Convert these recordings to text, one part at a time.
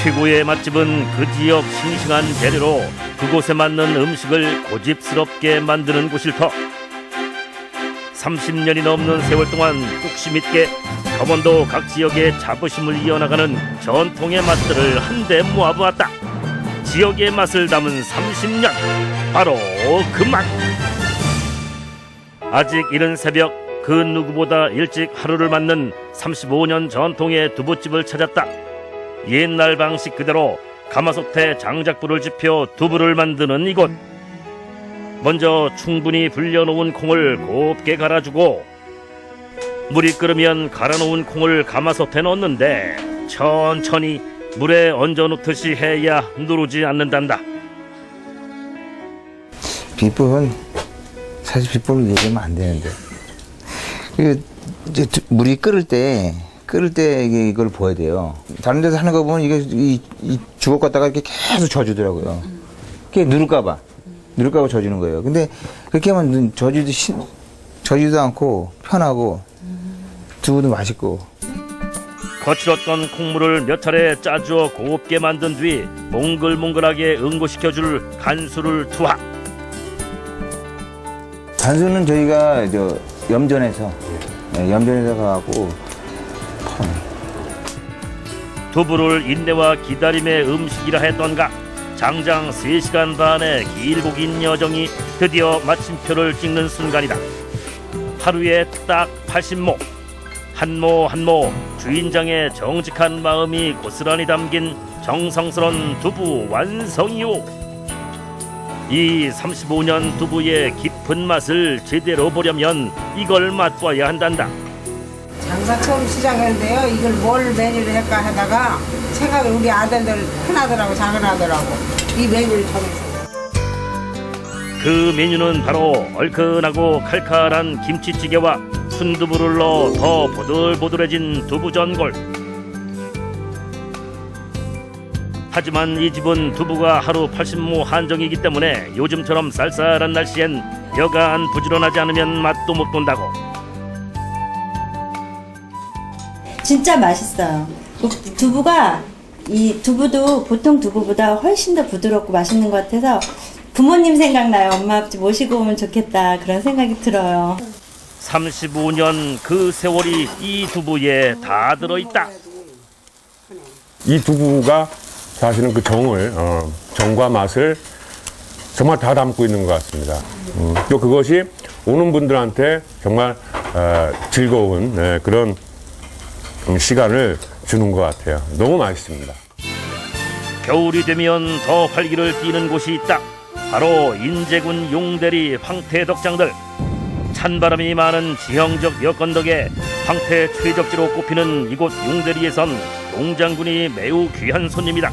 최고의 맛집은 그 지역 싱싱한 재료로 그곳에 맞는 음식을 고집스럽게 만드는 곳일 터. 30년이 넘는 세월 동안 뚝심 있게 강원도 각 지역의 자부심을 이어나가는 전통의 맛들을 한데 모아보았다. 지역의 맛을 담은 30년, 바로 그 맛. 아직 이른 새벽 그 누구보다 일찍 하루를 맞는 35년 전통의 두부집을 찾았다. 옛날 방식 그대로 가마솥에 장작불을 지펴 두부를 만드는 이곳. 먼저 충분히 불려놓은 콩을 곱게 갈아주고 물이 끓으면 갈아놓은 콩을 가마솥에 넣는데 천천히 물에 얹어놓듯이 해야 누르지 않는단다. 비법은 사실 비법을 얘기하면 안 되는데 이제 물이 끓을 때 이걸 보야 돼요. 다른 데서 하는 거 보면 이 주걱 갖다가 이렇게 계속 져주더라고요. 그게 누를까봐 져주는 거예요. 근데 그렇게 하면 져지도 않고 편하고 두부도 맛있고. 거칠었던 콩물을 몇 차례 짜주어 곱게 만든 뒤 몽글몽글하게 응고시켜줄 간수를 투하. 간수는 저희가 염전에서 가고 두부를 인내와 기다림의 음식이라 했던가. 장장 3시간 반의 길고 긴 여정이 드디어 마침표를 찍는 순간이다. 하루에 딱 80모. 한 모 한 모 주인장의 정직한 마음이 고스란히 담긴 정성스런 두부 완성이요. 이 35년 두부의 깊은 맛을 제대로 보려면 이걸 맛봐야 한단다. 장사 처음 시작했는데요. 이걸 뭘 메뉴를 할까 하다가 생각을 우리 아들들 큰아들하고 작은아들하고 이 메뉴를 정했어요. 그 메뉴는 바로 얼큰하고 칼칼한 김치찌개와 순두부를 넣어 더 보들보들해진 두부전골. 하지만 이 집은 두부가 하루 80모 한정이기 때문에 요즘처럼 쌀쌀한 날씨엔 여간 부지런하지 않으면 맛도 못 본다고. 진짜 맛있어요. 두부가 이 두부도 보통 두부보다 훨씬 더 부드럽고 맛있는 것 같아서 부모님 생각나요. 엄마 아버지 모시고 오면 좋겠다 그런 생각이 들어요. 35년 그 세월이 이 두부에 다 들어있다. 이 두부가 사실은 그 정과 맛을 정말 다 담고 있는 것 같습니다. 또 그것이 오는 분들한테 정말 즐거운 그런 시간을 주는 것 같아요. 너무 맛있습니다. 겨울이 되면 더 활기를 띠는 곳이 있다. 바로 인제군 용대리 황태 덕장들. 찬바람이 많은 지형적 여건 덕에 황태 최적지로 꼽히는 이곳 용대리에선 용장군이 매우 귀한 손님이다.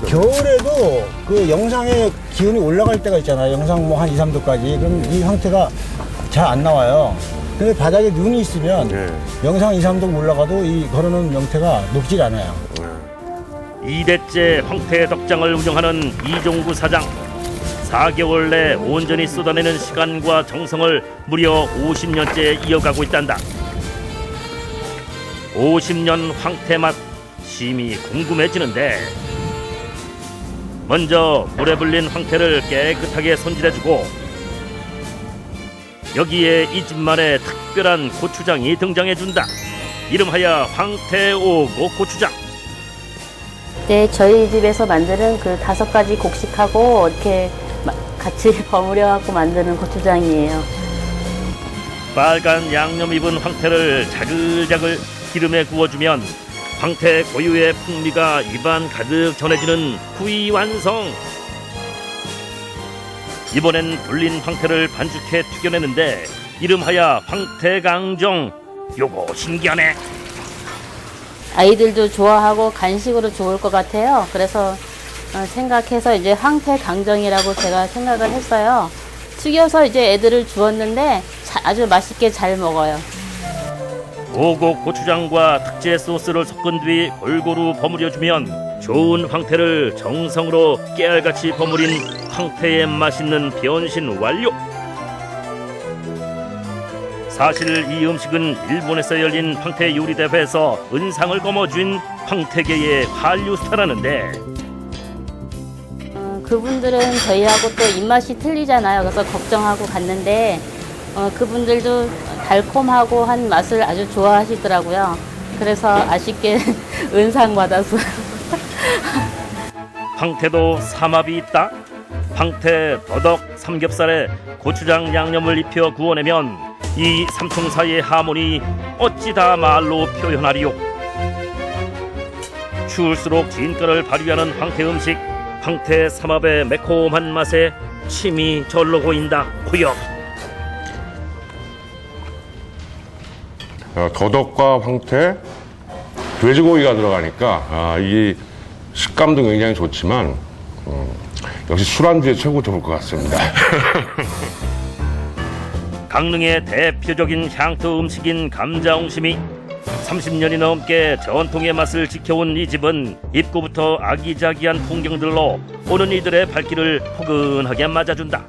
겨울에도 그 영상의 기온이 올라갈 때가 있잖아요. 영상 뭐 한 2, 3도까지. 그럼 이 황태가 잘 안 나와요. 근데 바닥에 눈이 있으면 영상 2, 3도 올라가도 이 걸어놓은 명태가 녹질 않아요. 2대째 황태 덕장을 운영하는 이종구 사장. 4개월 내 온전히 쏟아내는 시간과 정성을 무려 50년째 이어가고 있단다. 50년 황태 맛 심히 궁금해지는데 먼저 물에 불린 황태를 깨끗하게 손질해주고 여기에 이 집만의 특별한 고추장이 등장해준다. 이름하여 황태오고 고추장. 네, 저희 집에서 만드는 그 5가지 곡식하고 이렇게 같이 버무려 갖고 만드는 고추장이에요. 빨간 양념 입은 황태를 자글자글 기름에 구워주면 황태 고유의 풍미가 입안 가득 전해지는 구이 완성. 이번엔 불린 황태를 반죽해 튀겨내는데 이름하여 황태강정. 요거 신기하네. 아이들도 좋아하고 간식으로 좋을 것 같아요. 그래서 생각해서 이제 황태강정이라고 제가 생각을 했어요. 튀겨서 이제 애들을 주었는데 아주 맛있게 잘 먹어요. 오곡 고추장과 특제 소스를 섞은 뒤 골고루 버무려주면 좋은 황태를 정성으로 깨알같이 버무린 황태의 맛있는 변신 완료. 사실 이 음식은 일본에서 열린 황태 요리 대회에서 은상을 거머쥔 황태계의 한류 스타라는데 그분들은 저희하고 또 입맛이 틀리잖아요. 그래서 걱정하고 갔는데 그분들도 달콤하고 한 맛을 아주 좋아하시더라고요. 그래서 아쉽게 은상 받았어요. 황태도 삼합이 있다. 황태, 더덕, 삼겹살에 고추장 양념을 입혀 구워내면 이 삼총사의 하모니 어찌 다 말로 표현하리요. 추울수록 진가를 발휘하는 황태 음식. 황태 삼합의 매콤한 맛에 침이 절로 고인다. 구역. 더덕과 황태, 돼지고기가 들어가니까 이 식감도 굉장히 좋지만 역시 술안주에 최고 좋을 것 같습니다. 강릉의 대표적인 향토 음식인 감자옹심이 30년이 넘게 전통의 맛을 지켜온 이 집은 입구부터 아기자기한 풍경들로 오는 이들의 발길을 포근하게 맞아준다.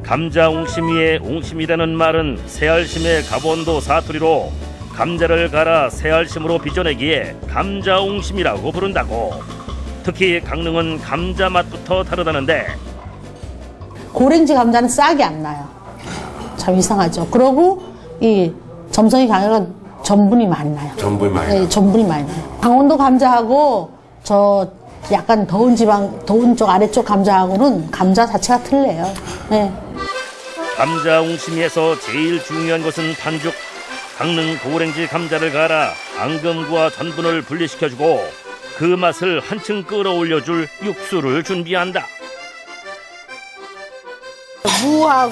감자옹심이의 옹심이라는 말은 새알심의 갑온도 사투리로 감자를 갈아 새알심으로 빚어내기에 감자옹심이라고 부른다고. 특히 강릉은 감자 맛부터 다르다는데 고랭지 감자는 싹이 안 나요. 참 이상하죠. 그러고 이 점성이 강해가 전분이 많이 나요. 전분이 많이 네, 전분이 많이 나요. 강원도 감자하고 저 약간 더운 지방, 더운 쪽 아래쪽 감자하고는 감자 자체가 틀려요. 네. 감자옹심이에서 제일 중요한 것은 반죽. 강릉 고랭지 감자를 갈아 앙금과 전분을 분리시켜주고 그 맛을 한층 끌어올려줄 육수를 준비한다. 무하고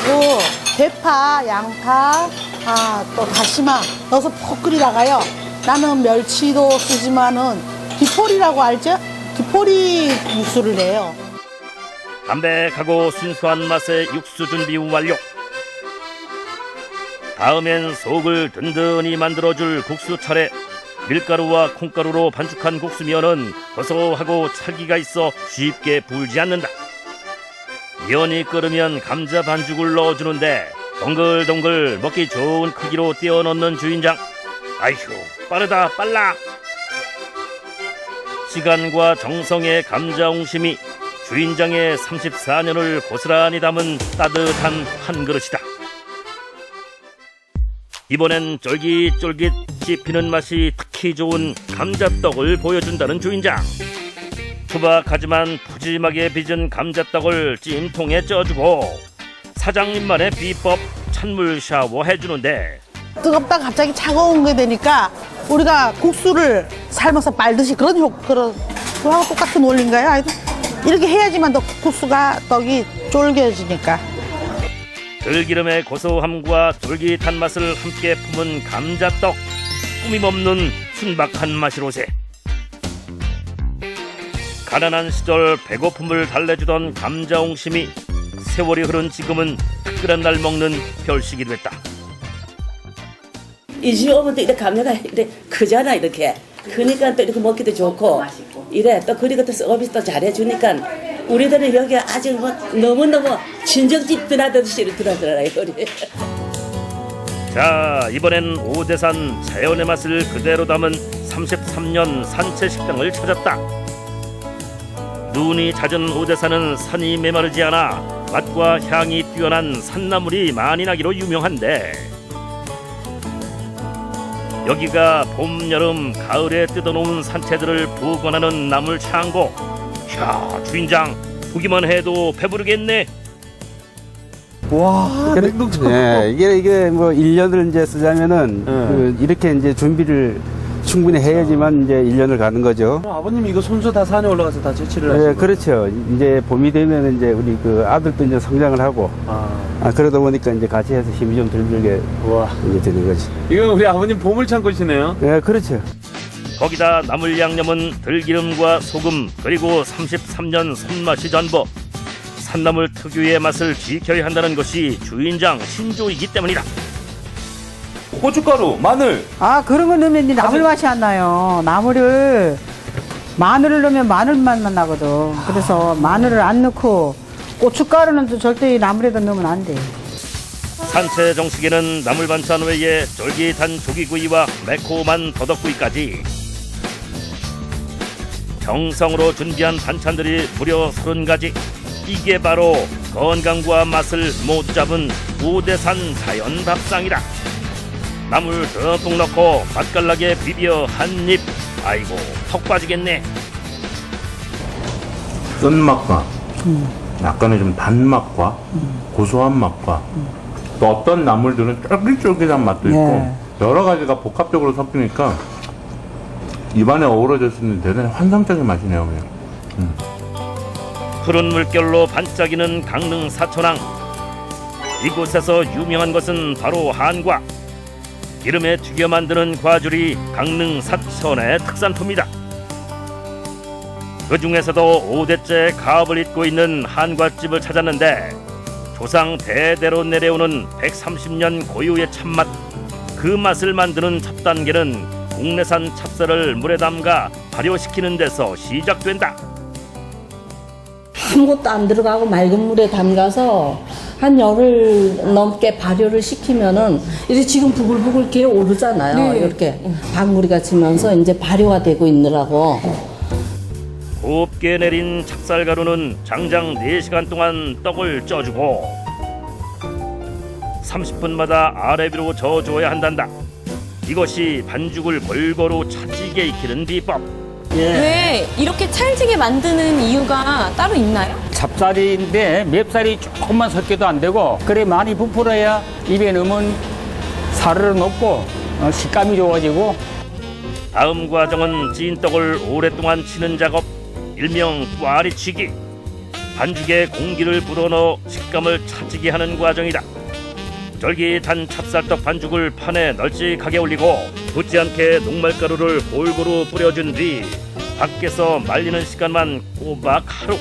대파, 양파, 또 다시마 넣어서 푹 끓이다가요. 나는 멸치도 쓰지만은 디포리라고 알죠? 디포리 육수를 내요. 담백하고 순수한 맛의 육수 준비 완료. 다음엔 속을 든든히 만들어줄 국수 차례. 밀가루와 콩가루로 반죽한 국수면은 고소하고 찰기가 있어 쉽게 불지 않는다. 면이 끓으면 감자 반죽을 넣어주는데 동글동글 먹기 좋은 크기로 띄어 넣는 주인장. 아휴, 빠르다 빨라. 시간과 정성의 감자옹심이 주인장의 34년을 고스란히 담은 따뜻한 한 그릇이다. 이번엔 쫄깃쫄깃 씹히는 맛이 특히 좋은 감자떡을 보여준다는 주인장. 투박하지만 푸짐하게 빚은 감자떡을 찜통에 쪄주고 사장님만의 비법 찬물 샤워 해주는데 뜨겁다 갑자기 차가운 게 되니까 우리가 국수를 삶아서 빨듯이 그거하고 똑같은 원리인가요? 하여튼 이렇게 해야지만 더 국수가 떡이 쫄겨지니까. 들기름의 고소함과 쫄깃한 맛을 함께 품은 감자떡. 꾸밈없는 순박한 맛이로세. 가난한 시절 배고픔을 달래주던 감자옹심이 세월이 흐른 지금은 특별한 날 먹는 별식이 됐다. 이 집 오면 또 이렇게 감자가 이렇게 크잖아 이렇게. 그러니까 또 이렇게 먹기도 좋고 이래 또 그리고 또 서비스 또 잘해주니까 우리들은 여기 아직 뭐 너무너무 친정집 드나듯이 드나들어요 우리. 자, 이번엔 오대산 자연의 맛을 그대로 담은 33년 산채 식당을 찾았다. 눈이 잦은 오대산은 산이 메마르지 않아 맛과 향이 뛰어난 산나물이 많이 나기로 유명한데 여기가 봄, 여름, 가을에 뜯어놓은 산채들을 보관하는 나물 창고. 이야, 주인장 보기만 해도 배부르겠네. 와, 냉동창고. 네, 이게 뭐 1년을 이제 쓰자면은 이렇게 이제 준비를 충분히 해야지만 이제 1년을 가는 거죠. 아버님 이거 손수 다 산에 올라가서 다 채취를 하시고. 네, 그렇죠. 이제 봄이 되면 이제 우리 그 아들도 이제 성장을 하고. 그러다 보니까 이제 같이 해서 힘이 좀 들게 이제 되는 거지. 이건 우리 아버님 보물창고시네요. 네, 그렇죠. 거기다 나물 양념은 들기름과 소금 그리고 33년 손맛이 전부. 산나물 특유의 맛을 지켜야 한다는 것이 주인장 신조이기 때문이다. 고춧가루, 마늘. 그런 거 넣으면 이제 나물 맛이 안 나요. 마늘을 넣으면 마늘 맛만 나거든. 그래서 마늘을 안 넣고 고춧가루는 또 절대 나물에다 넣으면 안 돼. 산채 정식에는 나물 반찬 외에 쫄깃한 조기구이와 매콤한 더덕구이까지 정성으로 준비한 반찬들이 무려 30가지. 이게 바로 건강과 맛을 모두 잡은 우대산 자연 밥상이다. 나물 듬뿍 넣고 맛깔나게 비벼 한 입. 아이고 턱 빠지겠네. 쓴맛과 약간의 좀 단맛과 고소한 맛과 또 어떤 나물들은 쫄깃쫄깃한 맛도 있고 여러 가지가 복합적으로 섞이니까 입안에 어우러졌을 때 대단히 환상적인 맛이네요. 그냥. 푸른 물결로 반짝이는 강릉 사천항. 이곳에서 유명한 것은 바로 한과. 기름에 튀겨 만드는 과줄이 강릉 사천의 특산품이다. 그 중에서도 5대째 가업을 잇고 있는 한과집을 찾았는데 조상 대대로 내려오는 130년 고유의 참맛. 그 맛을 만드는 첫 단계는 국내산 찹쌀을 물에 담가 발효시키는 데서 시작된다. 아무것도 안 들어가고 맑은 물에 담가서 한 열흘 넘게 발효를 시키면은 이제 지금 부글부글 이렇게 오르잖아요. 이렇게 방울이가 지면서 이제 발효가 되고 있느라고. 곱게 내린 찹쌀가루는 장장 4시간 동안 떡을 쪄주고 30분마다 아래 위로 저어줘야 한단다. 이것이 반죽을 골고루 차지게 익히는 비법. 왜 이렇게 찰지게 만드는 이유가 따로 있나요? 찹쌀인데 맵쌀이 조금만 섞여도 안 되고 그래 많이 부풀어야 입에 넣으면 사르르 녹고 식감이 좋아지고. 다음 과정은 찐 떡을 오랫동안 치는 작업, 일명 꽈리치기. 반죽에 공기를 불어넣어 식감을 차지게 하는 과정이다. 쫄깃한 찹쌀떡 반죽을 판에 널찍하게 올리고 붙지 않게 녹말가루를 골고루 뿌려준 뒤 밖에서 말리는 시간만 꼬박 하루.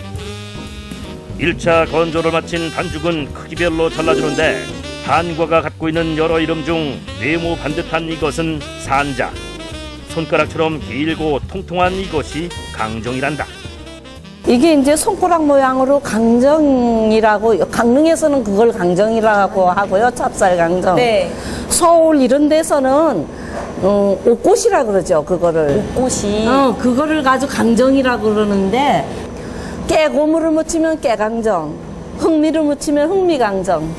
1차 건조를 마친 반죽은 크기별로 잘라주는데 한과가 갖고 있는 여러 이름 중 네모 반듯한 이것은 산자, 손가락처럼 길고 통통한 이것이 강정이란다. 이게 이제 손가락 모양으로 강정이라고, 강릉에서는 그걸 강정이라고 하고요. 찹쌀 강정. 네. 서울 이런 데서는 옷꽃이라 그러죠. 그거를. 옷꽃이. 그거를 가지고 강정이라고 그러는데 깨고물을 묻히면 깨강정, 흑미를 묻히면 흑미강정.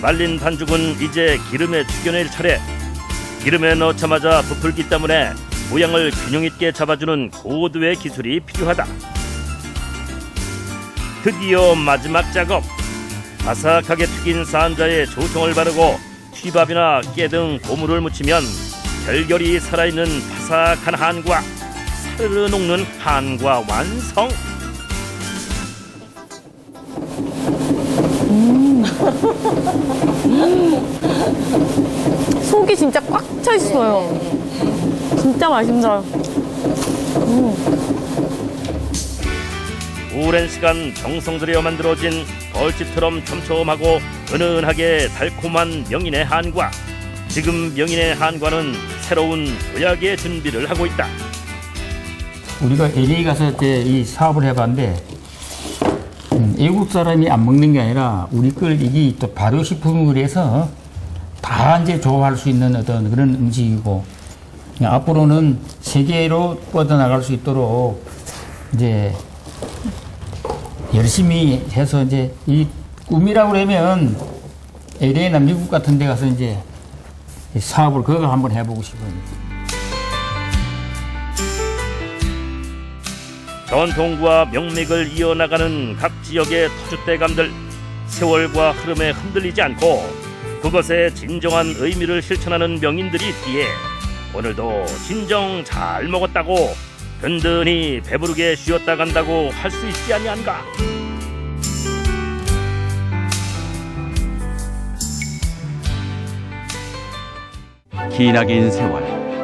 말린 반죽은 이제 기름에 튀겨낼 차례. 기름에 넣자마자 부풀기 때문에 모양을 균형 있게 잡아주는 고도의 기술이 필요하다. 드디어 마지막 작업. 바삭하게 튀긴 산자에 조청을 바르고 튀밥이나 깨 등 고물을 묻히면 결결이 살아있는 바삭한 한과, 사르르 녹는 한과 완성. 속이 진짜 꽉 차 있어요. 진짜 맛있다. 오랜 시간 정성 들여 만들어진 벌집처럼 촘촘하고 은은하게 달콤한 명인의 한과. 지금 명인의 한과는 새로운 도약의 준비를 하고 있다. 우리가 LA 가서 이제 이 사업을 해봤는데 외국 사람이 안 먹는 게 아니라 우리 걸 이게 또 발효식품을 해서 다 이제 좋아할 수 있는 어떤 그런 음식이고 앞으로는 세계로 뻗어나갈 수 있도록 이제 열심히 해서 이제 이 꿈이라고 그러면 LA나 미국 같은 데 가서 이제 사업을 그거 한번 해보고 싶어요. 전통과 명맥을 이어나가는 각 지역의 터줏대감들. 세월과 흐름에 흔들리지 않고 그것의 진정한 의미를 실천하는 명인들이 있기에 오늘도 진정 잘 먹었다고 든든히 배부르게 쉬었다 간다고 할 수 있지 아니한가. 기나긴 세월,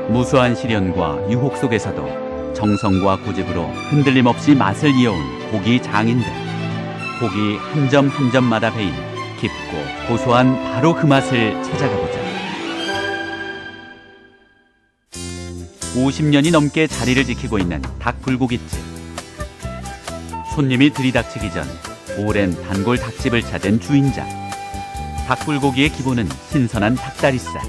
무수한 시련과 유혹 속에서도 정성과 고집으로 흔들림 없이 맛을 이어온 고기 장인들. 고기 한 점 한 점마다 배인 깊고 고소한 바로 그 맛을 찾아가보자. 50년이 넘게 자리를 지키고 있는 닭불고기집. 손님이 들이닥치기 전 오랜 단골 닭집을 찾은 주인장. 닭불고기의 기본은 신선한 닭다리살.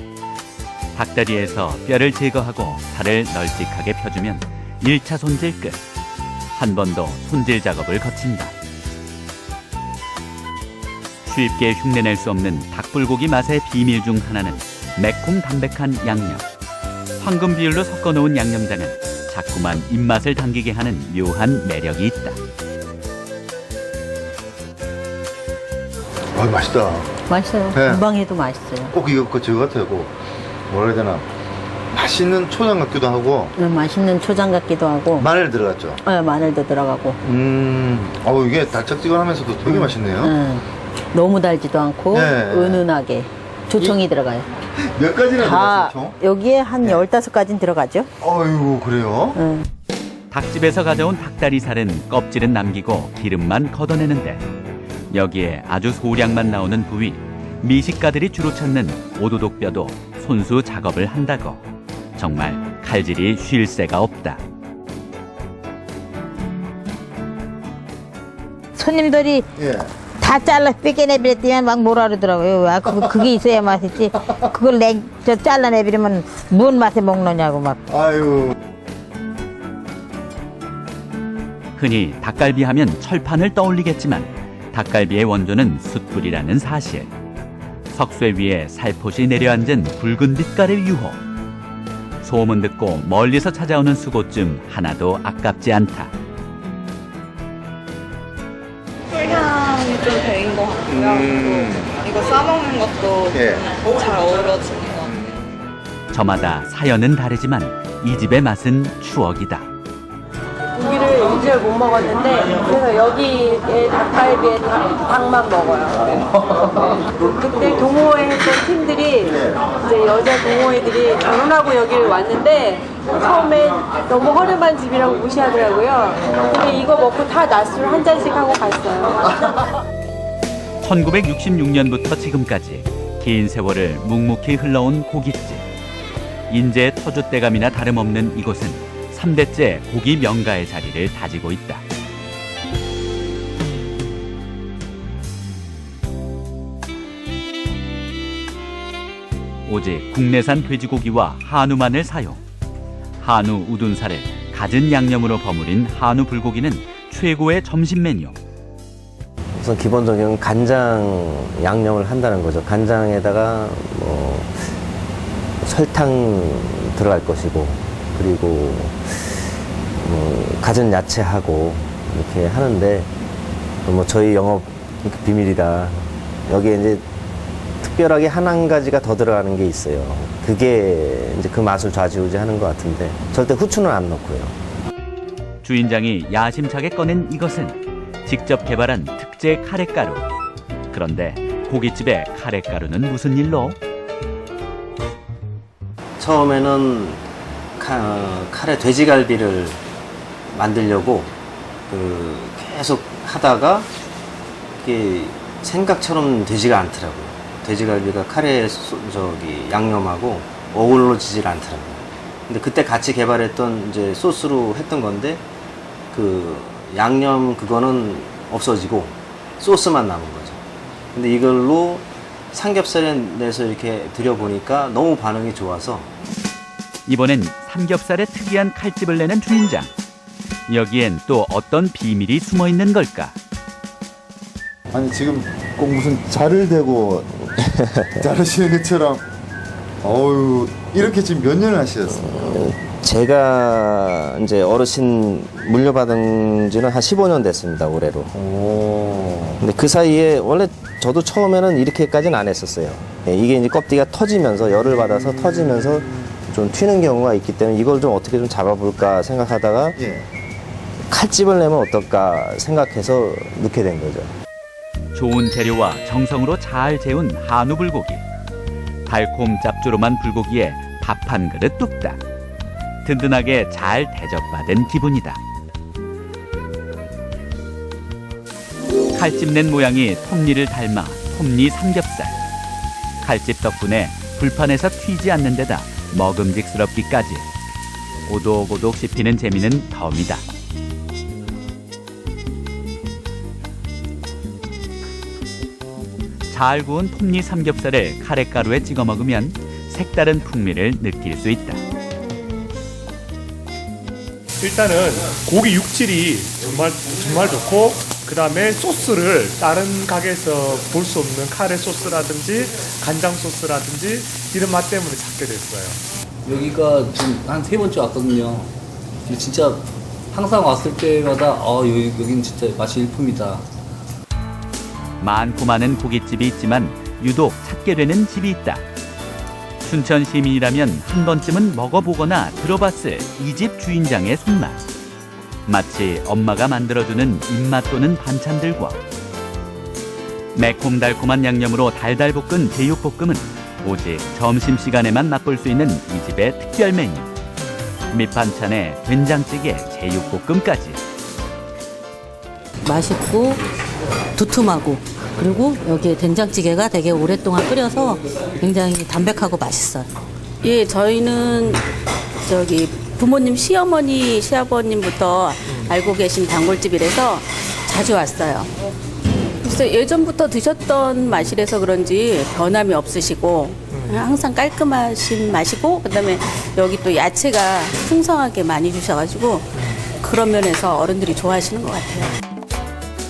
닭다리에서 뼈를 제거하고 살을 널찍하게 펴주면 1차 손질 끝. 한 번 더 손질 작업을 거친다. 쉽게 흉내낼 수 없는 닭불고기 맛의 비밀 중 하나는 매콤 담백한 양념. 황금 비율로 섞어 놓은 양념장은 자꾸만 입맛을 당기게 하는 묘한 매력이 있다. 맛있다. 맛있어요. 네. 금방 해도 맛있어요. 꼭 이거 저거 같아요. 꼭 뭐라 해야 되나. 맛있는 초장 같기도 하고. 맛있는 초장 같기도 하고. 마늘 들어갔죠? 네, 마늘도 들어가고. 이게 달짝지근하면서도 되게 맛있네요. 너무 달지도 않고 네. 은은하게 조청이 들어가요. 몇 가지나 다 들어갔어요, 총? 여기에 한 15가지는 들어가죠. 어이구, 그래요? 닭집에서 가져온 닭다리살은 껍질은 남기고 기름만 걷어내는데 여기에 아주 소량만 나오는 부위, 미식가들이 주로 찾는 오도독뼈도 손수 작업을 한다고. 정말 칼질이 쉴 새가 없다. 손님들이 예. 다 잘라 뺏겨내버렸더니 막 뭐라 그러더라고요. 그게 있어야 맛있지. 그걸 잘라내버리면 뭔 맛에 먹느냐고 막. 아유. 흔히 닭갈비 하면 철판을 떠올리겠지만 닭갈비의 원조는 숯불이라는 사실. 석쇠 위에 살포시 내려앉은 붉은 빛깔의 유호. 소문 듣고 멀리서 찾아오는 수고쯤 하나도 아깝지 않다. 향이 좀 배인 것 같고요. 이거 싸먹는 것도 잘 어우러지는 것 같아요. 저마다 사연은 다르지만 이 집의 맛은 추억이다. 고기를 이제 못 먹었는데 그래서 여기에 닭갈비에 닭만 먹어요. 그때 동호회 했던 팀들이 이제 여자 동호회들이 결혼하고 여기를 왔는데 처음에 너무 허름한 집이라고 무시하더라고요. 근데 이거 먹고 다 낮술 한 잔씩 하고 갔어요. 1966년부터 지금까지 긴 세월을 묵묵히 흘러온 고깃집. 인제 터줏대감이나 다름없는 이곳은 3대째 고기 명가의 자리를 다지고 있다. 오직 국내산 돼지고기와 한우만을 사용. 한우 우둔살을 갖은 양념으로 버무린 한우 불고기는 최고의 점심 메뉴. 우선 기본적인 간장 양념을 한다는 거죠. 간장에다가 뭐 설탕 들어갈 것이고, 그리고 갖은 야채하고 이렇게 하는데, 뭐 저희 영업 비밀이다. 여기에 이제 특별하게 한 가지가 더 들어가는 게 있어요. 그게 이제 그 맛을 좌지우지하는 것 같은데 절대 후추는 안 넣고요. 주인장이 야심차게 꺼낸 이것은 직접 개발한 특제 카레가루. 그런데 고깃집의 카레가루는 무슨 일로? 처음에는 카레 돼지갈비를 만들려고 계속 하다가 이게 생각처럼 되지가 않더라고요. 돼지갈비가 카레 양념하고 어우러지질 않더라고요. 근데 그때 같이 개발했던 이제 소스로 했던 건데 그 양념 그거는 없어지고 소스만 남은 거죠. 근데 이걸로 삼겹살에 내서 이렇게 드려보니까 너무 반응이 좋아서 이번엔 삼겹살에 특이한 칼집을 내는 주인장. 여기엔 또 어떤 비밀이 숨어 있는 걸까? 아니 지금 꼭 무슨 자를 대고 자르시는 것처럼 어우 이렇게 지금 몇 년을 하셨습니까? 제가 이제 어르신 물려받은 지는 한 15년 됐습니다, 올해로. 근데 그 사이에 원래 저도 처음에는 이렇게까지는 안 했었어요. 이게 이제 껍데기가 터지면서 열을 받아서 터지면서 좀 튀는 경우가 있기 때문에 이걸 좀 어떻게 좀 잡아볼까 생각하다가 칼집을 내면 어떨까 생각해서 넣게 된 거죠. 좋은 재료와 정성으로 잘 재운 한우 불고기. 달콤 짭조름한 불고기에 밥 한 그릇 뚝딱. 든든하게 잘 대접받은 기분이다. 칼집 낸 모양이 톱니를 닮아 톱니 삼겹살. 칼집 덕분에 불판에서 튀지 않는 데다 먹음직스럽기까지. 오독오독 씹히는 재미는 덤이다. 잘 구운 톱니 삼겹살을 카레가루에 찍어 먹으면 색다른 풍미를 느낄 수 있다. 일단은 고기 육질이 정말 좋고, 그 다음에 소스를 다른 가게에서 볼 수 없는 카레 소스라든지 간장 소스라든지 이런 맛 때문에 찾게 됐어요. 여기가 지금 한 3번째 왔거든요. 근데 진짜 항상 왔을 때마다 여긴 진짜 맛이 일품이다. 많고 많은 고깃집이 있지만 유독 찾게 되는 집이 있다. 춘천 시민이라면 한 번쯤은 먹어보거나 들어봤을 이 집 주인장의 손맛. 마치 엄마가 만들어주는 입맛 도는 반찬들과 매콤달콤한 양념으로 달달 볶은 제육볶음은 오직 점심시간에만 맛볼 수 있는 이 집의 특별 메뉴. 밑반찬에 된장찌개, 제육볶음까지. 맛있고 두툼하고, 그리고 여기 된장찌개가 되게 오랫동안 끓여서 굉장히 담백하고 맛있어요. 예, 저희는 부모님 시어머니, 시아버님부터 알고 계신 단골집이라서 자주 왔어요. 그래서 예전부터 드셨던 맛이라서 그런지 변함이 없으시고 항상 깔끔하신 맛이고, 그다음에 여기 또 야채가 풍성하게 많이 주셔가지고 그런 면에서 어른들이 좋아하시는 것 같아요.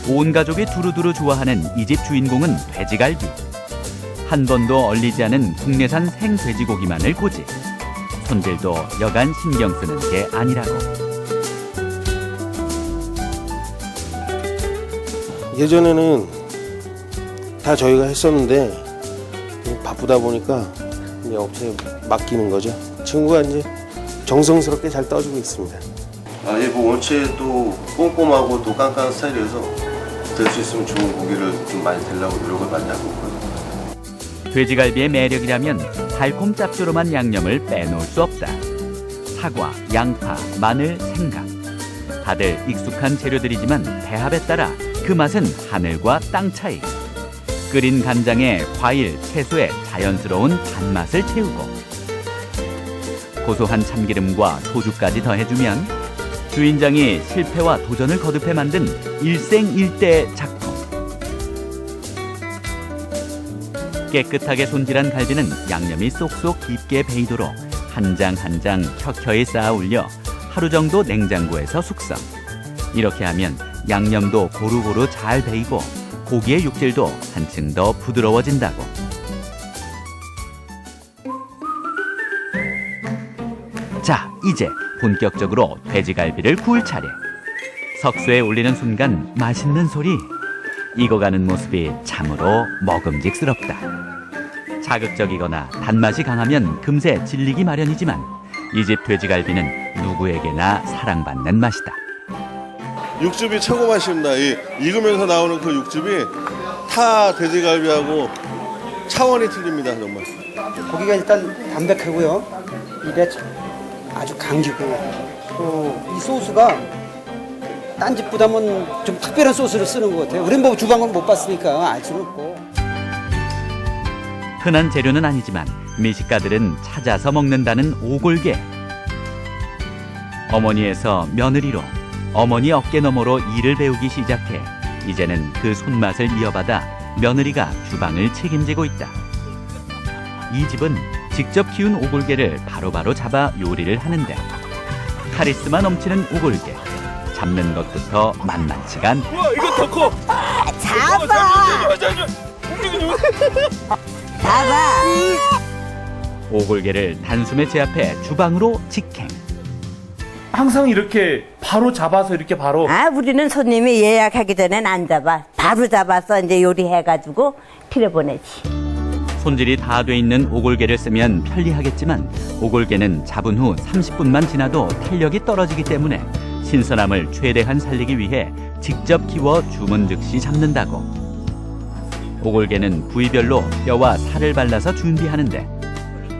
온 가족이 두루두루 좋아하는 이 집 주인공은 돼지갈비. 한 번도 얼리지 않은 국내산 생돼지고기만을 고집. 손질도 여간 신경 쓰는 게 아니라고. 예전에는 다 저희가 했었는데 바쁘다 보니까 이제 업체에 맡기는 거죠. 친구가 이제 정성스럽게 잘 떠주고 있습니다. 뭐 원체 또 꼼꼼하고 또 깐깐한 스타일이어서 될 수 있으면 좋은 고기를 좀 많이 들려고 노력을 많이 하고 있거든요. 돼지갈비의 매력이라면 달콤 짭조름한 양념을 빼놓을 수 없다. 사과, 양파, 마늘, 생강. 다들 익숙한 재료들이지만 배합에 따라 그 맛은 하늘과 땅 차이. 끓인 간장에 과일, 채소의 자연스러운 단맛을 채우고 고소한 참기름과 소주까지 더해주면 주인장이 실패와 도전을 거듭해 만든 일생일대 작품. 깨끗하게 손질한 갈비는 양념이 쏙쏙 깊게 배이도록 한 장 한 장 켜켜이 쌓아 올려 하루 정도 냉장고에서 숙성. 이렇게 하면 양념도 고루고루 잘 배이고 고기의 육질도 한층 더 부드러워진다고. 자, 이제 본격적으로 돼지갈비를 구울 차례. 석쇠에 올리는 순간 맛있는 소리. 익어가는 모습이 참으로 먹음직스럽다. 자극적이거나 단맛이 강하면 금세 질리기 마련이지만 이 집 돼지갈비는 누구에게나 사랑받는 맛이다. 육즙이 최고 맛입니다. 익으면서 나오는 그 육즙이 타 돼지갈비하고 차원이 틀립니다. 정말. 고기가 일단 담백하고요. 입에 아주 강지고 또 이 소스가 딴 집보다는 좀 특별한 소스를 쓰는 것 같아요. 우린 뭐 주방은 못 봤으니까 알 수는 없고. 흔한 재료는 아니지만 미식가들은 찾아서 먹는다는 오골계. 어머니에서 며느리로, 어머니 어깨너머로 일을 배우기 시작해 이제는 그 손맛을 이어받아 며느리가 주방을 책임지고 있다. 이 집은 직접 키운 오골계를 바로바로 잡아 요리를 하는데 카리스마 넘치는 오골계. 잡는 것부터 만만치가 않다. 우와, 이거 더 커! 잡아! 잡아! 오골계를 단숨에 제압해 주방으로 직행. 항상 이렇게 바로 잡아서 이렇게 바로. 우리는 손님이 예약하기 전엔 안 잡아. 바로 잡아서 이제 요리해가지고 필요 보내지. 손질이 다 돼 있는 오골계를 쓰면 편리하겠지만 오골계는 잡은 후 30분만 지나도 탄력이 떨어지기 때문에 신선함을 최대한 살리기 위해 직접 키워 주문 즉시 잡는다고. 오골계는 부위별로 뼈와 살을 발라서 준비하는데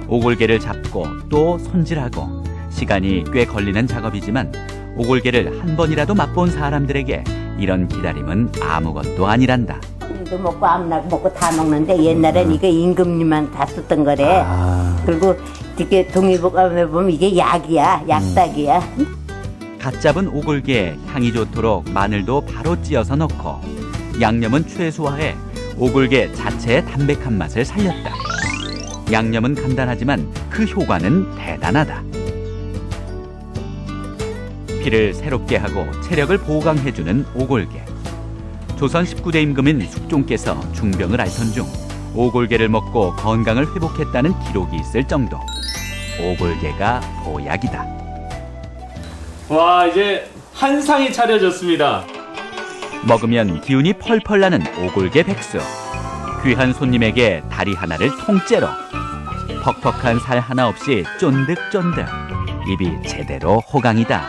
오골계를 잡고 또 손질하고 시간이 꽤 걸리는 작업이지만 오골계를 한 번이라도 맛본 사람들에게 이런 기다림은 아무것도 아니란다. 우리도 먹고 아무나 먹고 다 먹는데 옛날엔 이게 임금님만 다 썼던 거래. 그리고 이렇게 동의보감에 보면 이게 약이야, 약닭이야. 갓 잡은 오골계에 향이 좋도록 마늘도 바로 찧어서 넣고 양념은 최소화해 오골계 자체의 담백한 맛을 살렸다. 양념은 간단하지만 그 효과는 대단하다. 피를 새롭게 하고 체력을 보강해주는 오골계. 조선 19대 임금인 숙종께서 중병을 앓던 중 오골계를 먹고 건강을 회복했다는 기록이 있을 정도. 오골계가 보약이다. 와, 이제 한 상이 차려졌습니다. 먹으면 기운이 펄펄 나는 오골계 백수. 귀한 손님에게 다리 하나를 통째로. 퍽퍽한 살 하나 없이 쫀득쫀득. 입이 제대로 호강이다.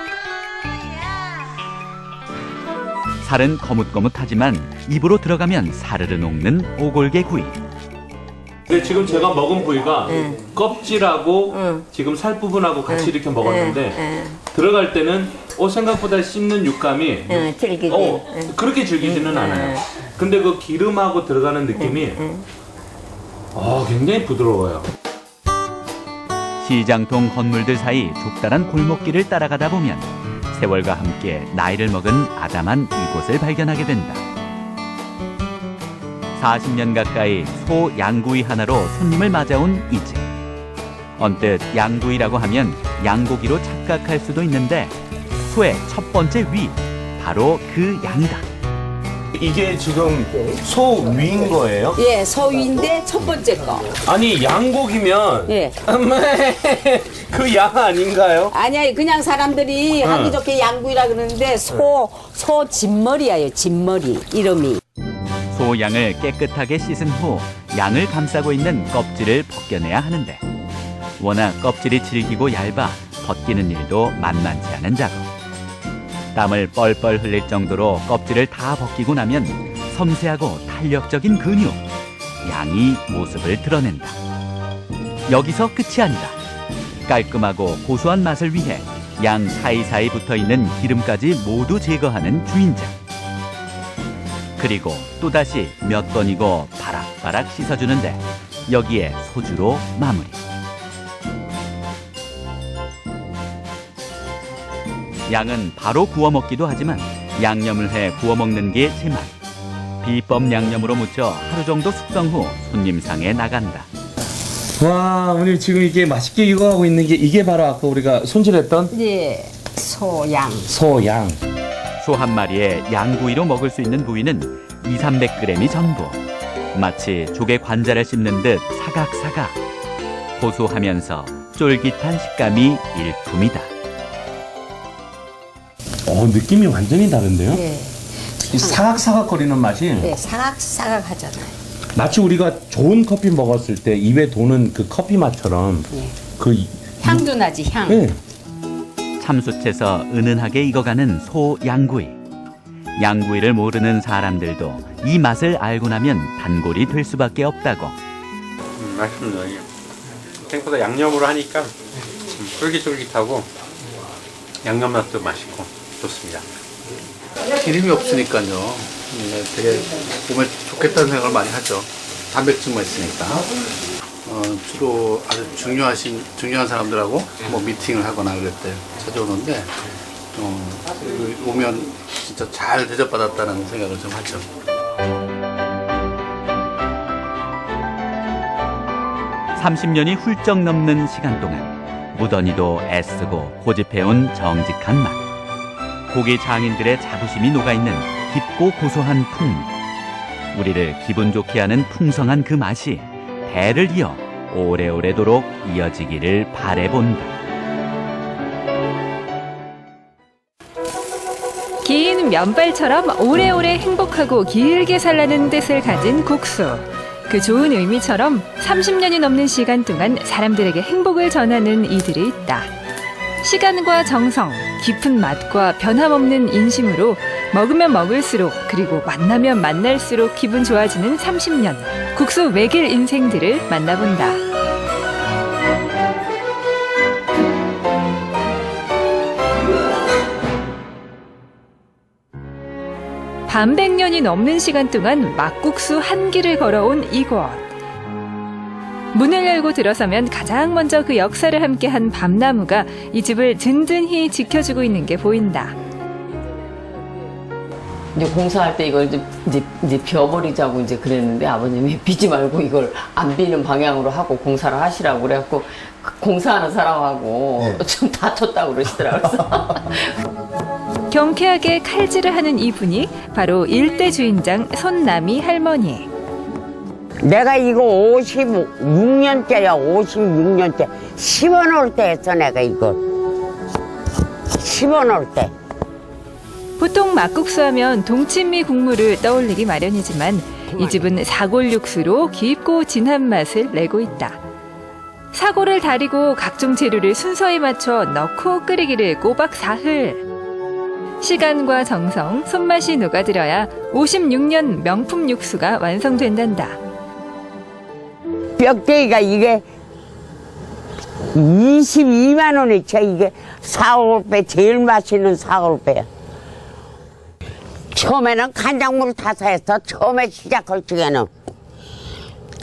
살은 거뭇거뭇하지만 입으로 들어가면 사르르 녹는 오골계 구이. 근데 지금 제가 먹은 부위가 껍질하고 지금 살 부분하고 같이 이렇게 먹었는데 들어갈 때는 생각보다 씹는 육감이 그렇게 질기지는 않아요. 근데 그 기름하고 들어가는 느낌이 굉장히 부드러워요. 시장통 건물들 사이 좁다란 골목길을 따라가다 보면 세월과 함께 나이를 먹은 아담한 이곳을 발견하게 된다. 40년 가까이 소 양구이 하나로 손님을 맞아온 이 집. 언뜻 양구이라고 하면 양고기로 착각할 수도 있는데 소의 첫 번째 위, 바로 그 양이다. 이게 지금 소 위인 거예요? 예, 소위인데 첫 번째 거. 아니, 양고기면 예. 그 양 아닌가요? 아니야, 그냥 사람들이 하기 좋게 양구이라 그러는데 소 진머리예요, 진머리 이름이. 소 양을 깨끗하게 씻은 후 양을 감싸고 있는 껍질을 벗겨내야 하는데 워낙 껍질이 질기고 얇아 벗기는 일도 만만치 않은 작업. 땀을 뻘뻘 흘릴 정도로 껍질을 다 벗기고 나면 섬세하고 탄력적인 근육, 양이 모습을 드러낸다. 여기서 끝이 아니다. 깔끔하고 고소한 맛을 위해 양 사이사이 붙어있는 기름까지 모두 제거하는 주인장. 그리고 또다시 몇 번이고 바락바락 씻어주는데 여기에 소주로 마무리. 양은 바로 구워 먹기도 하지만 양념을 해 구워 먹는 게 제맛. 비법 양념으로 무쳐 하루 정도 숙성 후 손님상에 나간다. 와, 어머님 지금 이게 맛있게 익어가고 있는 게 이게 바로 아까 우리가 손질했던 예, 소양. 소양. 소 한 마리에 양구이로 먹을 수 있는 부위는 200~300g이 전부. 마치 조개 관자를 씹는 듯 사각사각. 고소하면서 쫄깃한 식감이 일품이다. 느낌이 완전히 다른데요? 예. 이 사각사각거리는 맛이 네, 사각사각 하잖아요. 마치 우리가 좋은 커피 먹었을 때 입에 도는 그 커피 맛처럼 예. 그 향도 나지, 향. 네. 참숯에서 은은하게 익어가는 소 양구이. 양구이를 모르는 사람들도 이 맛을 알고 나면 단골이 될 수밖에 없다고. 맛있습니다. 이게 생각보다 양념으로 하니까 쫄깃쫄깃하고 양념 맛도 맛있고 좋습니다. 기름이 없으니까요. 되게 몸에 좋겠다는 생각을 많이 하죠. 단백질만 있으니까. 주로 아주 중요한 사람들하고 뭐 미팅을 하거나 그럴 때 찾아오는데 오면 진짜 잘 대접받았다는 생각을 좀 하죠. (30년이) 훌쩍 넘는 시간 동안 무던히도 애쓰고 고집해온 정직한 맛. 고기 장인들의 자부심이 녹아있는 깊고 고소한 풍미. 우리를 기분 좋게 하는 풍성한 그 맛이 대를 이어 오래오래도록 이어지기를 바라본다. 긴 면발처럼 오래오래 행복하고 길게 살라는 뜻을 가진 국수. 그 좋은 의미처럼 30년이 넘는 시간 동안 사람들에게 행복을 전하는 이들이 있다. 시간과 정성, 깊은 맛과 변함없는 인심으로 먹으면 먹을수록 그리고 만나면 만날수록 기분 좋아지는 30년. 국수 외길 인생들을 만나본다. 반백년이 넘는 시간 동안 막국수 한 길을 걸어온 이곳. 문을 열고 들어서면 가장 먼저 그 역사를 함께한 밤나무가 이 집을 든든히 지켜주고 있는 게 보인다. 이제 공사할 때 이걸 이제 비워버리자고 이제 그랬는데 아버님이 비지 말고 이걸 안 비는 방향으로 하고 공사를 하시라고 그래갖고 공사하는 사람하고 좀 다퉜다고 그러시더라고요. 경쾌하게 칼질을 하는 이분이 바로 일대 주인장 손남이 할머니. 내가 이거 56년째야, 56년째. 10원 올 때 했어, 내가 이거. 10원 올 때. 보통 막국수 하면 동치미 국물을 떠올리기 마련이지만 이 집은 사골 육수로 깊고 진한 맛을 내고 있다. 사골을 다리고 각종 재료를 순서에 맞춰 넣고 끓이기를 꼬박 사흘. 시간과 정성, 손맛이 녹아들어야 56년 명품 육수가 완성된단다. 뼈대기가 이게 22만 원이죠. 이게 사골배, 제일 맛있는 사골배야. 처음에는 간장물 타서 했어. 처음에 시작할 적에는.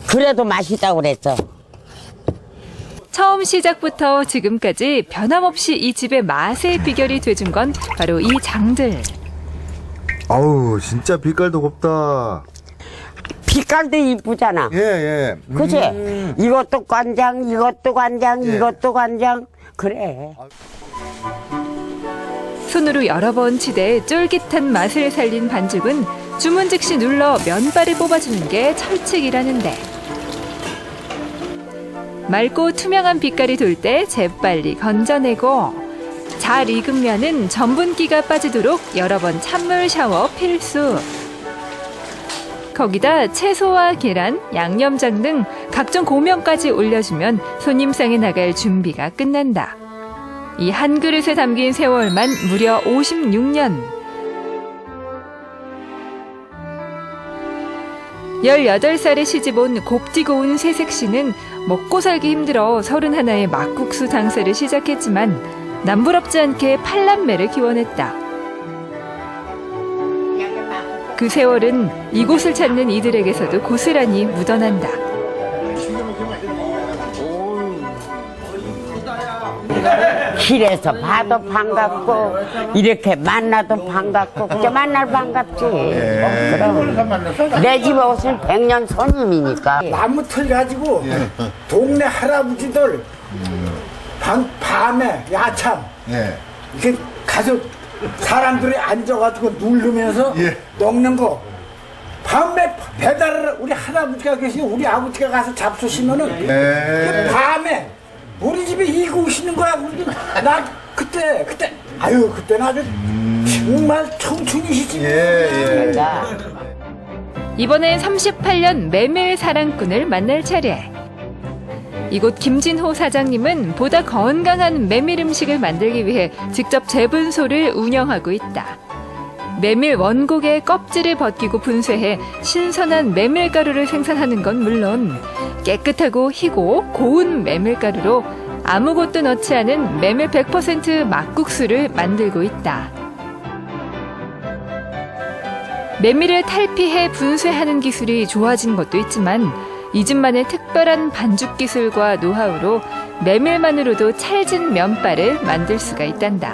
그래도 맛있다고 그랬어. 처음 시작부터 지금까지 변함없이 이 집의 맛의 비결이 돼준 건 바로 이 장들. 아우, 진짜 빛깔도 곱다. 빛깔도 이쁘잖아. 예. 그치? 이것도 간장, 이것도 간장, 이것도 간장. 그래. 손으로 여러 번 치대 쫄깃한 맛을 살린 반죽은 주문 즉시 눌러 면발을 뽑아주는 게 철칙이라는데. 맑고 투명한 빛깔이 돌 때 재빨리 건져내고 잘 익은 면은 전분기가 빠지도록 여러 번 찬물 샤워 필수. 거기다 채소와 계란, 양념장 등 각종 고명까지 올려주면 손님상에 나갈 준비가 끝난다. 이 한 그릇에 담긴 세월만 무려 56년. 18살에 시집온 곱디고 온 새색시는 먹고 살기 힘들어 31의 막국수 장사를 시작했지만 남부럽지 않게 8남매를 기원했다. 그 세월은 이곳을 찾는 이들에게서도 고스란히 묻어난다. 길에서 봐도 반갑고 이렇게 만나도 반갑고 그저 만날 반갑지. 그럼 내 집에 오신 100년 손님이니까. 나무 틀 가지고 동네 할아버지들 밤에 야참 이렇게 가서 사람들이 앉아가지고 누르면서 먹는 거. 밤에 배달을 우리 할아버지가 계시고 우리 아버지가 가서 잡수시면은 밤에 우리 집에 이거 오시는 거야. 나 그때 아유 그때는 아주 정말 청춘이시지. 이번엔 38년 메밀 사랑꾼을 만날 차례. 이곳 김진호 사장님은 보다 건강한 메밀 음식을 만들기 위해 직접 재분소를 운영하고 있다. 메밀 원곡의 껍질을 벗기고 분쇄해 신선한 메밀가루를 생산하는 건 물론 깨끗하고 희고 고운 메밀가루로 아무것도 넣지 않은 메밀 100% 막국수를 만들고 있다. 메밀을 탈피해 분쇄하는 기술이 좋아진 것도 있지만 이 집만의 특별한 반죽 기술과 노하우로 메밀만으로도 찰진 면발을 만들 수가 있단다.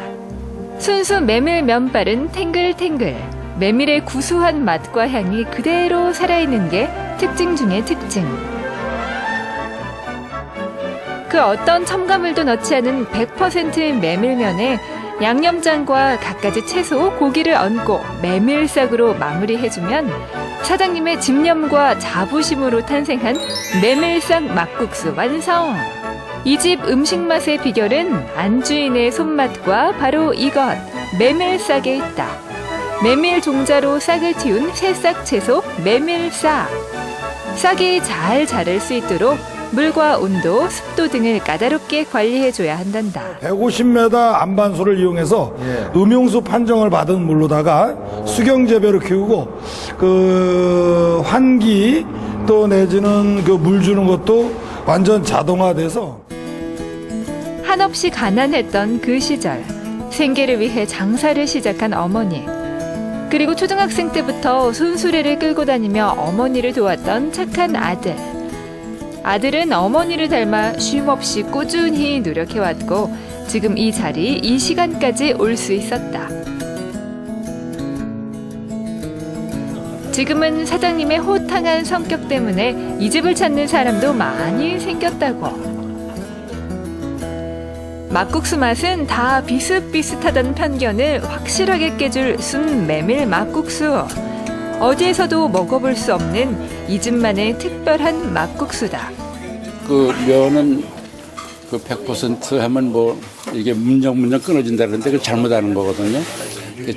순수 메밀 면발은 탱글탱글, 메밀의 구수한 맛과 향이 그대로 살아있는 게 특징 중의 특징. 그 어떤 첨가물도 넣지 않은 100% 메밀면에 양념장과 갖가지 채소, 고기를 얹고 메밀싹으로 마무리해주면 사장님의 집념과 자부심으로 탄생한 메밀싹 막국수 완성! 이 집 음식 맛의 비결은 안주인의 손맛과 바로 이것, 메밀싹에 있다. 메밀 종자로 싹을 틔운 새싹 채소 메밀싹. 싹이 잘 자랄 수 있도록 물과 온도, 습도 등을 까다롭게 관리해줘야 한단다. 150m 안반수를 이용해서 음용수 판정을 받은 물로다가 수경재배로 키우고 그 환기 또 내지는 그 물 주는 것도 완전 자동화돼서 한없이 가난했던 그 시절 생계를 위해 장사를 시작한 어머니. 그리고 초등학생 때부터 손수레를 끌고 다니며 어머니를 도왔던 착한 아들. 아들은 어머니를 닮아 쉼없이 꾸준히 노력해왔고 지금 이 자리, 이 시간까지 올 수 있었다. 지금은 사장님의 호탕한 성격 때문에 이 집을 찾는 사람도 많이 생겼다고. 막국수 맛은 다 비슷비슷하다는 편견을 확실하게 깨줄 순 메밀 막국수. 어디에서도 먹어볼 수 없는 이 집만의 특별한 막국수다. 그 면은 그 100% 하면 뭐 이게 문정문정 끊어진다 그러는데 그 잘못하는 거거든요.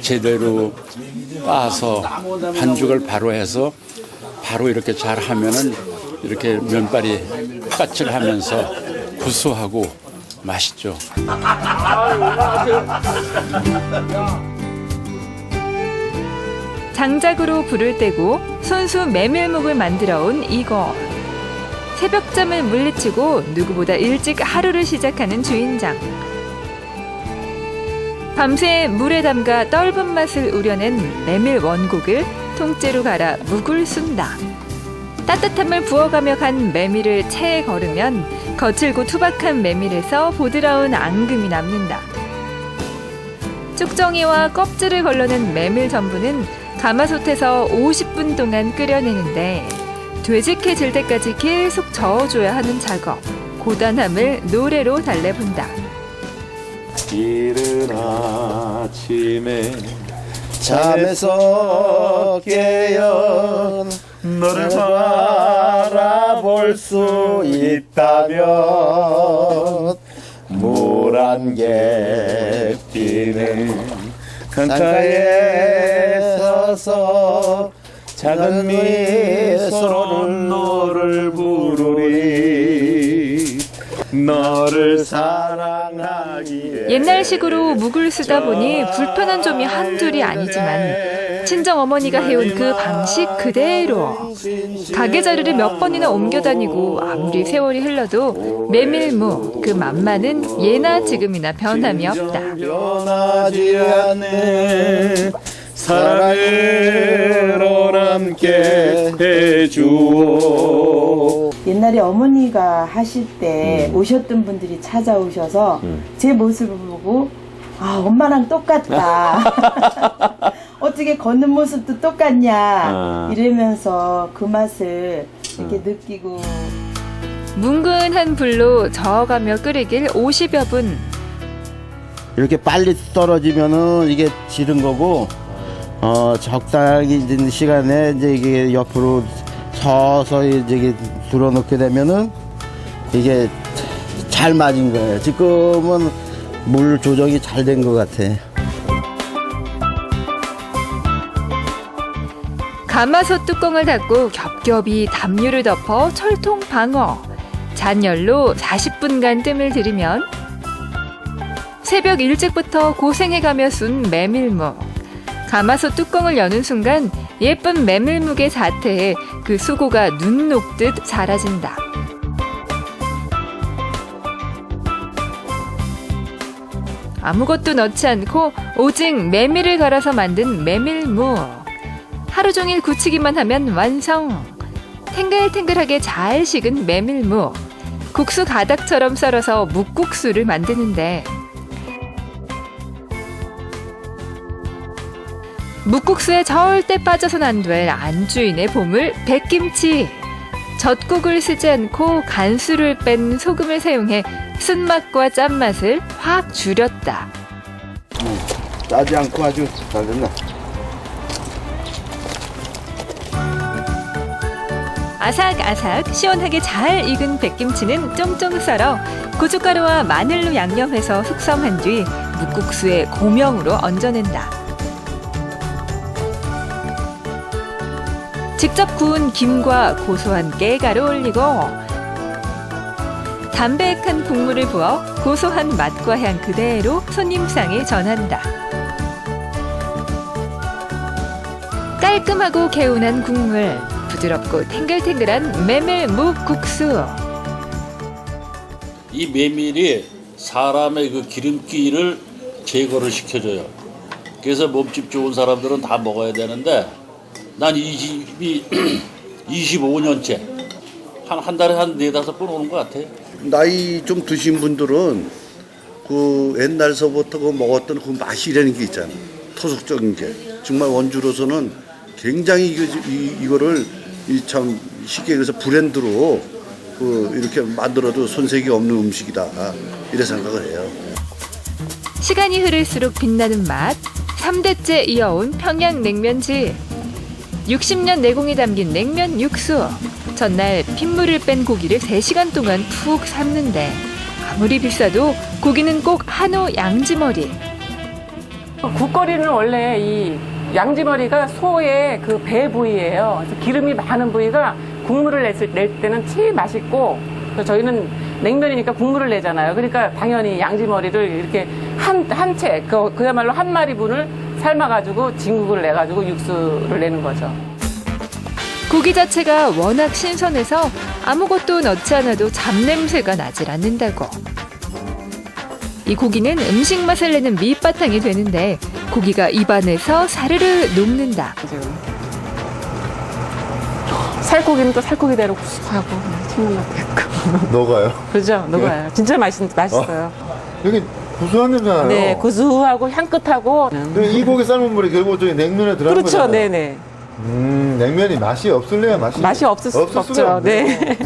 제대로 빻아서 반죽을 바로 해서 바로 이렇게 잘 하면은 이렇게 면발이 까칠하면서 구수하고 맛있죠. 장작으로 불을 떼고 손수 메밀묵을 만들어 온 이곳. 새벽잠을 물리치고 누구보다 일찍 하루를 시작하는 주인장. 밤새 물에 담가 떫은 맛을 우려낸 메밀 원곡을 통째로 갈아 묵을 쏜다. 따뜻함을 부어가며 간 메밀을 체에 걸으면 거칠고 투박한 메밀에서 보드라운 앙금이 남는다. 쭉정이와 껍질을 걸러낸 메밀 전분은 가마솥에서 50분 동안 끓여내는데 되직해질 때까지 계속 저어줘야 하는 작업. 고단함을 노래로 달래본다. 이른 아침에 잠에서 깨어 너를 바라볼 수 있다면 물안개 피는 강가에 서서 작은 미소로 너를 부르리 너를 사랑하기에. 옛날식으로 묵을 쓰다 보니 불편한 점이 한둘이 아니지만 친정어머니가 해온 그 방식 그대로 가게 자리를 몇 번이나 옮겨 다니고 아무리 세월이 흘러도 메밀묵 그 맛만은 예나 지금이나 변함이 없다. 변하지 않네 사랑으로 남게 해주오. 옛날에 어머니가 하실 때 오셨던 분들이 찾아오셔서 제 모습을 보고 아 엄마랑 똑같다. 어떻게 걷는 모습도 똑같냐 이러면서 그 맛을 이렇게 느끼고. 뭉근한 불로 저어가며 끓이길 50여 분. 이렇게 빨리 떨어지면은 이게 지른 거고 적당히 이제 시간에 이제 이게 옆으로 서서히 이제 들어놓게 되면은 이게 잘 맞은 거예요. 지금은 물 조정이 잘 된 것 같아. 가마솥 뚜껑을 닫고 겹겹이 담요를 덮어 철통 방어. 잔열로 40분간 뜸을 들이면 새벽 일찍부터 고생해가며 쏜 메밀묵. 가마솥 뚜껑을 여는 순간 예쁜 메밀묵의 자태에 그 수고가 눈 녹듯 사라진다. 아무것도 넣지 않고 오직 메밀을 갈아서 만든 메밀묵. 하루 종일 굳히기만 하면 완성. 탱글탱글하게 잘 식은 메밀묵. 국수 가닥처럼 썰어서 묵국수를 만드는데 묵국수에 절대 빠져선 안 될 안주인의 보물 백김치. 젓국을 쓰지 않고 간수를 뺀 소금을 사용해 쓴맛과 짠맛을 확 줄였다. 짜지 않고 아주 잘 됐나? 아삭아삭 시원하게 잘 익은 백김치는 쫑쫑 썰어 고춧가루와 마늘로 양념해서 숙성한 뒤 묵국수에 고명으로 얹어낸다. 직접 구운 김과 고소한 깨가루 올리고 담백한 국물을 부어 고소한 맛과 향 그대로 손님상에 전한다. 깔끔하고 개운한 국물, 부드럽고 탱글탱글한 메밀묵 국수. 이 메밀이 사람의 그 기름기를 제거를 시켜줘요. 그래서 몸집 좋은 사람들은 다 먹어야 되는데 난 이 집이 25년째 한 달에 한 4-5번 오는 것 같아. 나이 좀 드신 분들은 그 옛날서부터 그 먹었던 그 맛이라는 게 있잖아. 토속적인 게 정말 원주로서는 굉장히 이거를 참 쉽게 그래서 브랜드로 이렇게 만들어도 손색이 없는 음식이다 이래 생각을 해요. 시간이 흐를수록 빛나는 맛, 3대째 이어온 평양냉면집. 60년 내공이 담긴 냉면 육수. 전날 핏물을 뺀 고기를 3시간 동안 푹 삶는데 아무리 비싸도 고기는 꼭 한우 양지머리. 국거리는 원래 이 양지머리가 소의 그 배 부위예요. 그래서 기름이 많은 부위가 국물을 낼 때는 제일 맛있고, 그래서 저희는 냉면이니까 국물을 내잖아요. 그러니까 당연히 양지머리를 이렇게 한 채, 그야말로 한 마리분을 삶아가지고 진국을 내가지고 육수를 내는 거죠. 고기 자체가 워낙 신선해서 아무것도 넣지 않아도 잡냄새가 나질 않는다고. 이 고기는 음식 맛을 내는 밑바탕이 되는데 고기가 입안에서 사르르 녹는다. 살코기는 또 살코기대로 구수하고 천연맛도 있고. 녹아요? 그죠? 녹아요. 진짜 맛있어요. 여기 구수한 냄새 나요. 네, 구수하고 향긋하고. 이 고기 삶은 물이 결국 저기 냉면에 들어간 그렇죠, 거잖아요. 네네. 냉면이 맛이 없을래야 맛이 없을 수 없죠. 네.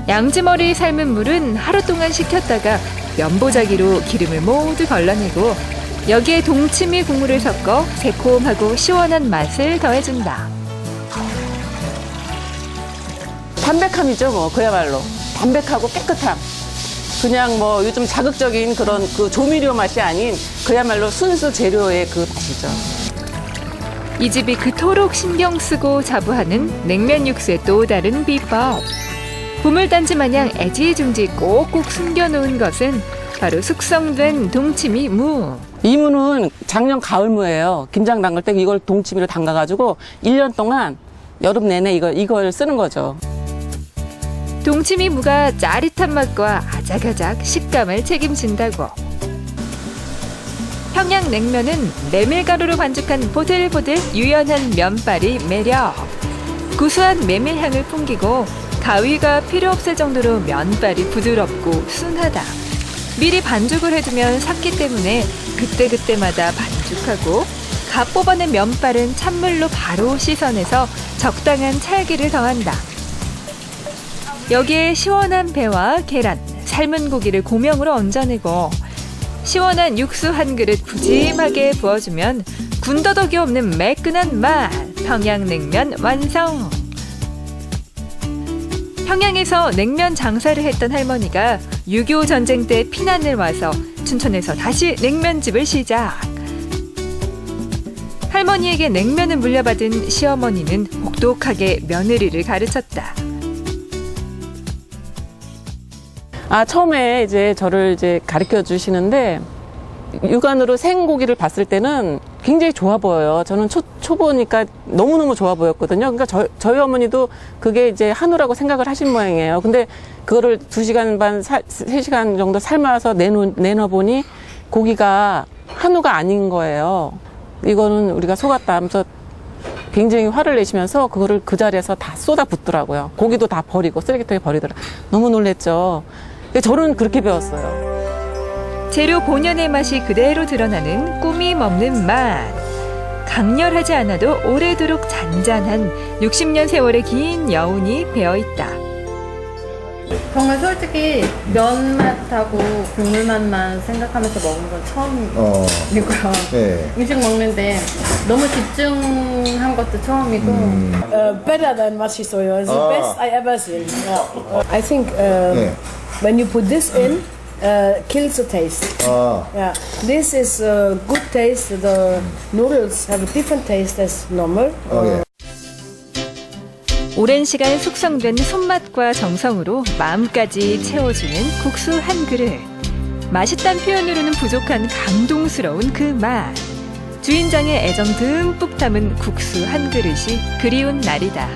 양지머리 삶은 물은 하루 동안 식혔다가 면보자기로 기름을 모두 걸러내고 여기에 동치미 국물을 섞어 새콤하고 시원한 맛을 더해준다. 담백함이죠, 뭐 그야말로. 담백하고 깨끗함. 그냥 뭐 요즘 자극적인 그런 그 조미료 맛이 아닌 그야말로 순수 재료의 그 맛이죠. 이 집이 그토록 신경 쓰고 자부하는 냉면 육수의 또 다른 비법. 보물단지 마냥 애지중지 꼭꼭 숨겨놓은 것은 바로 숙성된 동치미 무. 이 무는 작년 가을무예요. 김장 담글 때 이걸 동치미로 담가가지고 1년 동안 여름 내내 이걸 쓰는 거죠. 동치미 무가 짜릿한 맛과 아작아작 식감을 책임진다고. 평양냉면은 메밀가루로 반죽한 보들보들 유연한 면발이 매력. 구수한 메밀향을 풍기고 가위가 필요 없을 정도로 면발이 부드럽고 순하다. 미리 반죽을 해두면 삭기 때문에 그때그때마다 반죽하고 갓 뽑아낸 면발은 찬물로 바로 씻어내서 적당한 찰기를 더한다. 여기에 시원한 배와 계란, 삶은 고기를 고명으로 얹어내고 시원한 육수 한 그릇 푸짐하게 부어주면 군더더기 없는 매끈한 맛, 평양냉면 완성! 평양에서 냉면 장사를 했던 할머니가 6.25 전쟁 때 피난을 와서 춘천에서 다시 냉면집을 시작. 할머니에게 냉면을 물려받은 시어머니는 혹독하게 며느리를 가르쳤다. 처음에 이제 저를 이제 가르쳐 주시는데 육안으로 생고기를 봤을 때는 굉장히 좋아 보여요. 저는 초보니까 너무너무 좋아 보였거든요. 그러니까 저희 어머니도 그게 이제 한우라고 생각을 하신 모양이에요. 근데 그거를 2시간 반, 3시간 정도 삶아서 내놔보니 고기가 한우가 아닌 거예요. 이거는 우리가 속았다 하면서 굉장히 화를 내시면서 그거를 그 자리에서 다 쏟아 붓더라고요. 고기도 다 버리고 쓰레기통에 버리더라고요. 너무 놀랬죠. 저는 그렇게 배웠어요. 재료 본연의 맛이 그대로 드러나는 꾸밈 없는 맛. 강렬하지 않아도 오래도록 잔잔한 60년 세월의 긴 여운이 배어있다. 정말 솔직히 면 맛하고 국물 맛만 생각하면서 먹은 건 처음이고요. 네. 음식 먹는데 너무 집중한 것도 처음이고. Better than machisoyo. It's the best I ever seen. I think when you put this in, kills the taste. Yeah, this is a good taste. The noodles have a different taste as normal. 오랜 시간 숙성된 손맛과 정성으로 마음까지 채워주는 국수 한 그릇. 맛있단 표현으로는 부족한 감동스러운 그 맛. 주인장의 애정 듬뿍 담은 국수 한 그릇이 그리운 날이다.